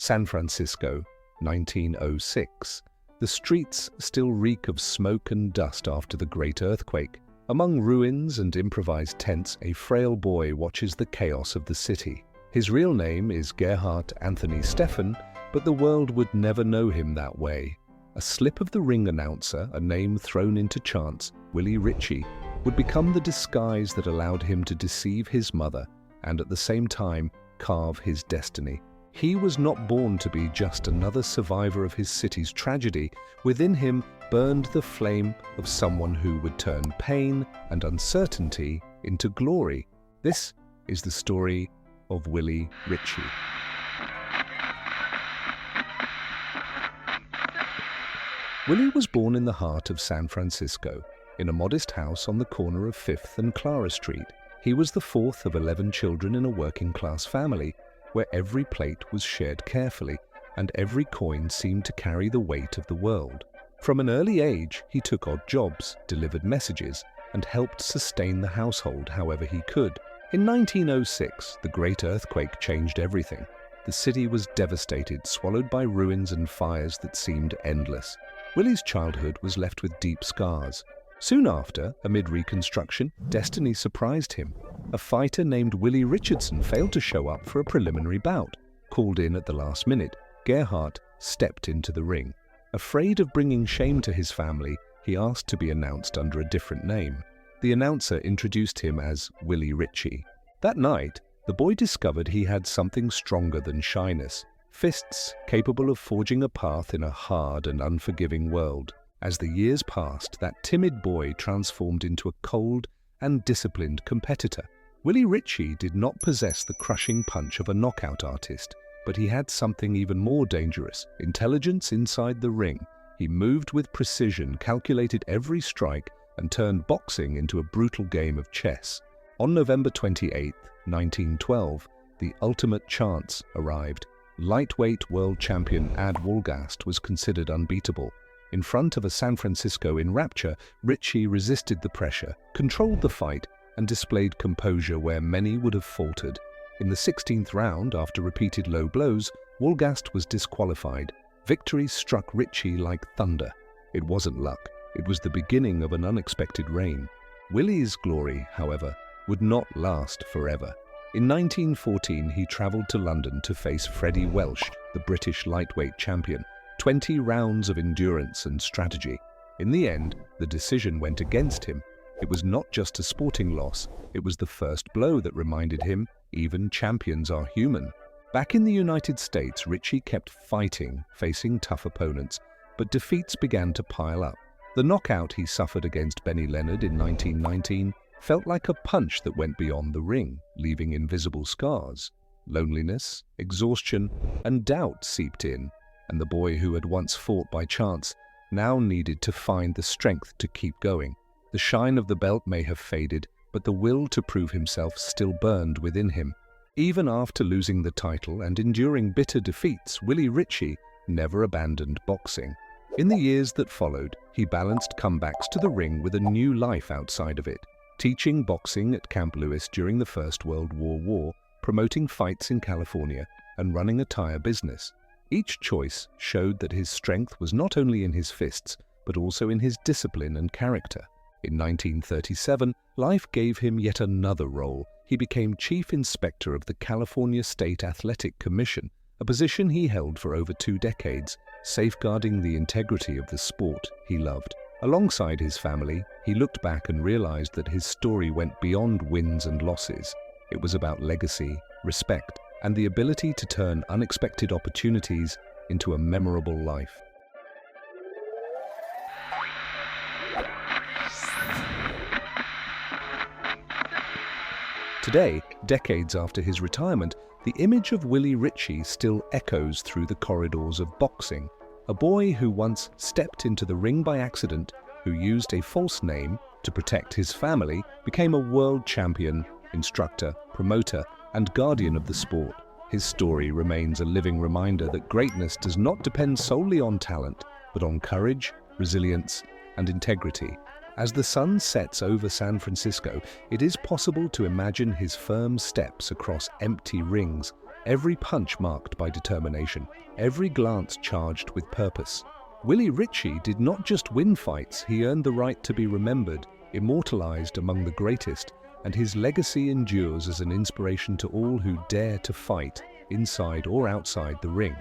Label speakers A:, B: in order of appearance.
A: San Francisco, 1906. The streets still reek of smoke and dust after the great earthquake. Among ruins and improvised tents, a frail boy watches the chaos of the city. His real name is Gerhardt Anthony Steffen, but the world would never know him that way. A slip of the ring announcer, a name thrown into chance, Willie Ritchie, would become the disguise that allowed him to deceive his mother and at the same time carve his destiny. He was not born to be just another survivor of his city's tragedy. Within him burned the flame of someone who would turn pain and uncertainty into glory. This is the story of Willie Ritchie. Willie was born in the heart of San Francisco, in a modest house on the corner of 5th and Clara Street. He was the fourth of 11 children in a working-class family, where every plate was shared carefully and every coin seemed to carry the weight of the world. From an early age, he took odd jobs, delivered messages, and helped sustain the household however he could. In 1906, the great earthquake changed everything. The city was devastated, swallowed by ruins and fires that seemed endless. Willie's childhood was left with deep scars. Soon after, amid reconstruction, destiny surprised him. A fighter named Willie Richardson failed to show up for a preliminary bout. Called in at the last minute, Gerhardt stepped into the ring. Afraid of bringing shame to his family, he asked to be announced under a different name. The announcer introduced him as Willie Ritchie. That night, the boy discovered he had something stronger than shyness. Fists capable of forging a path in a hard and unforgiving world. As the years passed, that timid boy transformed into a cold and disciplined competitor. Willie Ritchie did not possess the crushing punch of a knockout artist, but he had something even more dangerous: intelligence inside the ring. He moved with precision, calculated every strike, and turned boxing into a brutal game of chess. On November 28, 1912, the ultimate chance arrived. Lightweight world champion Ad Wolgast was considered unbeatable. In front of a San Francisco in rapture, Ritchie resisted the pressure, controlled the fight, and displayed composure where many would have faltered. In the 16th round, after repeated low blows, Wolgast was disqualified. Victory struck Ritchie like thunder. It wasn't luck. It was the beginning of an unexpected reign. Willie's glory, however, would not last forever. In 1914, he traveled to London to face Freddie Welsh, the British lightweight champion. 20 rounds of endurance and strategy. In the end, the decision went against him. It was not just a sporting loss, it was the first blow that reminded him even champions are human. Back in the United States, Ritchie kept fighting, facing tough opponents, but defeats began to pile up. The knockout he suffered against Benny Leonard in 1919 felt like a punch that went beyond the ring, leaving invisible scars. Loneliness, exhaustion, and doubt seeped in, and the boy who had once fought by chance now needed to find the strength to keep going. The shine of the belt may have faded, but the will to prove himself still burned within him. Even after losing the title and enduring bitter defeats, Willie Ritchie never abandoned boxing. In the years that followed, he balanced comebacks to the ring with a new life outside of it, teaching boxing at Camp Lewis during the First World War, promoting fights in California, and running a tire business. Each choice showed that his strength was not only in his fists, but also in his discipline and character. In 1937, life gave him yet another role. He became Chief Inspector of the California State Athletic Commission, a position he held for over 2 decades, safeguarding the integrity of the sport he loved. Alongside his family, he looked back and realized that his story went beyond wins and losses. It was about legacy, respect, and the ability to turn unexpected opportunities into a memorable life. Today, decades after his retirement, the image of Willie Ritchie still echoes through the corridors of boxing. A boy who once stepped into the ring by accident, who used a false name to protect his family, became a world champion, instructor, promoter, and guardian of the sport. His story remains a living reminder that greatness does not depend solely on talent, but on courage, resilience, and integrity. As the sun sets over San Francisco, it is possible to imagine his firm steps across empty rings, every punch marked by determination, every glance charged with purpose. Willie Ritchie did not just win fights, he earned the right to be remembered, immortalized among the greatest, and his legacy endures as an inspiration to all who dare to fight, inside or outside the ring.